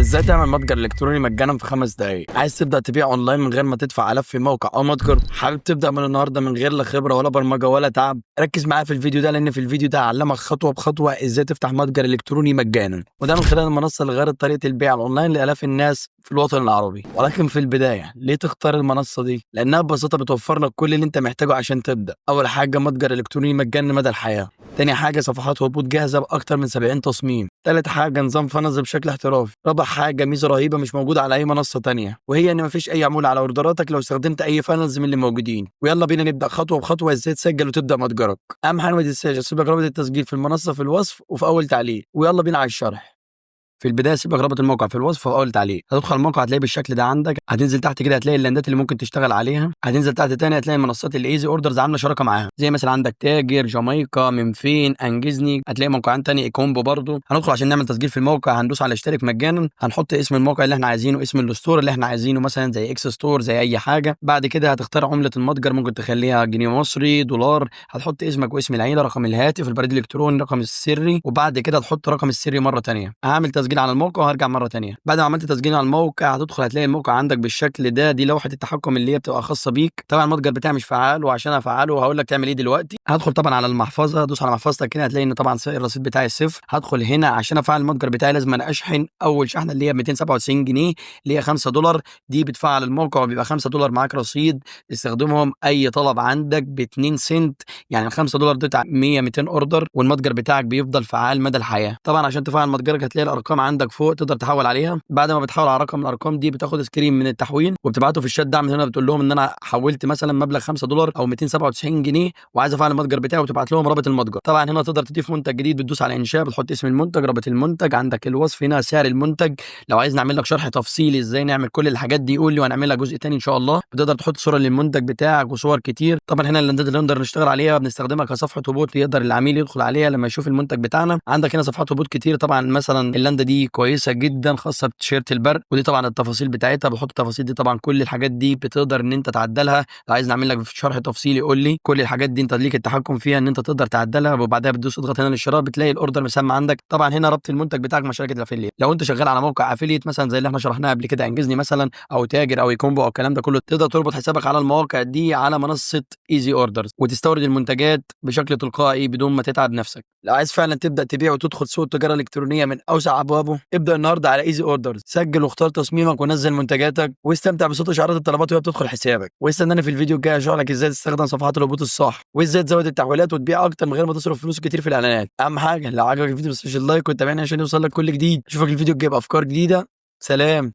ازاي تعمل متجر الكتروني مجانا في 5 دقايق؟ عايز تبدا تبيع اونلاين من غير ما تدفع الاف في موقع او متجر؟ حابب تبدا من النهارده من غير لا خبره ولا برمجه ولا تعب؟ ركز معايا في الفيديو ده، لان في الفيديو ده هعلمك خطوه بخطوه ازاي تفتح متجر الكتروني مجانا، وده من خلال المنصه اللي غيرت طريقه البيع الاونلاين لالاف الناس في الوطن العربي. ولكن في البدايه، ليه تختار المنصه دي؟ لانها ببساطه بتوفر لك كل اللي انت محتاجه عشان تبدا. اول حاجه، متجر الكتروني مجاني مدى الحياه. تاني حاجة، صفحات هبوط جاهزة بأكتر من 70 تصميم. تالت حاجة، نظام فنز بشكل احترافي. رابع حاجة، ميزة رهيبة مش موجودة على أي منصة تانية، وهي إن مفيش أي عمولة على أوردراتك لو استخدمت أي فنز من اللي موجودين. ويلا بينا نبدأ خطوة بخطوة إزاي تسجل وتبدأ متجرك. أهم حاجة ما تنساش تسيب لك رابط التسجيل في المنصة في الوصف وفي أول تعليق. ويلا بينا على الشرح. في البدايه سيبك رابط الموقع في الوصف في اول تعليق. هتدخل الموقع هتلاقيه بالشكل ده عندك. هتنزل تحت كده هتلاقي اللاندات اللي ممكن تشتغل عليها. هتنزل تحت تاني هتلاقي المنصات الايزي اوردرز عامله شراكه معاها، زي مثلا عندك تاجر، جامايكا، من فين، انجزني. هتلاقي موقعين تاني ايكومبو برضو. هندخل عشان نعمل تسجيل في الموقع، هندوس على اشترك مجانا. هنحط اسم الموقع اللي احنا عايزينه، اسم الستور اللي احنا عايزينه، مثلا زي اكس ستور، زي اي حاجه. بعد كده هتختار عمله المتجر، ممكن تخليها جنيه مصري، دولار. هتحط اسمك واسم العيله، رقم الهاتف، البريد الالكتروني، رقم السري. وبعد كده تحط رقم السري مره تانيه. هعمل تسجيل على الموقع وهرجع مره تانيه. بعد ما عملت تسجيل على الموقع هتدخل هتلاقي الموقع عندك بالشكل ده. دي لوحه التحكم اللي هي بتبقى خاصه بيك. طبعا المتجر بتاعي مش فعال، وعشان افعله هقول لك تعمل ايه دلوقتي. هدخل طبعا على المحفظه، ادوس على محفظتك كده هتلاقي ان طبعا الرصيد بتاعي صفر. هدخل هنا عشان افعل المتجر بتاعي لازم أنا اشحن اول شحنه اللي هي 297 جنيه اللي هي 5 دولار. دي بتفعل الموقع وبيبقى 5 دولار معاك رصيد تستخدمهم اي طلب عندك ب 2 سنت. يعني ال 5 دولار دول 100 200 اوردر، والمتجر بتاعك بيفضل فعال مدى الحياه. طبعا عشان تفعل متجرك هتلاقي الارقام عندك فوق تقدر تحول عليها. بعد ما بتحول على رقم من الارقام دي بتاخد سكرين من التحويل وبتبعته في الشات دعم. هنا بتقول لهم ان انا حولت مثلا مبلغ 5 دولار او 297 جنيه وعايز افعل المتجر بتاعي، وتبعت لهم رابط المتجر. طبعا هنا تقدر تضيف منتج جديد، بتدوس على انشاء، بتحط اسم المنتج، رابط المنتج، عندك الوصف هنا، سعر المنتج. لو عايز نعمل لك شرح تفصيلي ازاي نعمل كل الحاجات دي قول لي وهنعمل لك جزء تاني ان شاء الله. بتقدر تحط صوره للمنتج بتاعك وصور كتير. طبعا هنا اللي نقدر نشتغل عليها بنستخدمها كصفحه هبوط يقدر العميل يدخل عليها لما يشوف المنتج بتاعنا. عندك هنا صفحات هبوط كتير. طبعا مثلا اللاندا دي كويسه جدا خاصه بتيشيرت البرد، ودي طبعا التفاصيل بتاعتها. بحط التفاصيل دي. طبعا كل الحاجات دي بتقدر ان انت تعدلها. لو عايز نعمل لك شرح تفصيلي قول لي. كل الحاجات دي انت ليك التحكم فيها ان انت تقدر تعدلها. وبعدها بتدوس اضغط هنا للشراء بتلاقي الاوردر مسمى عندك. طبعا هنا ربط المنتج بتاعك مع شركه الافيليت. لو انت شغال على موقع افيليت مثلا زي اللي احنا شرحناه قبل كده، انجزني مثلا او تاجر او يكومبو او الكلام ده كله، تقدر تربط حسابك على المواقع دي على منصه ايزي اوردرز وتستورد المنتجات بشكل تلقائي بدون ما تتعب نفسك. لو عايز فعلا تبدا تبيع وتدخل سوق التجاره الالكترونيه من اوسع ابوابه، ابدا النهارده على ايزي اوردرز. سجل واختار تصميمك ونزل منتجاتك واستمتع بصوت اشعارات الطلبات وهي بتدخل حسابك. واستناني في الفيديو الجاي اشرح لك ازاي تستخدم صفحات الهبوط الصح وازاي تزود التحويلات وتبيع اكتر من غير ما تصرف فلوس كتير في الاعلانات. اهم حاجه لو عجبك الفيديو ما تنساش اللايك وتتابعني عشان يوصل لك كل جديد. اشوفك الفيديو الجاي بافكار جديده. سلام.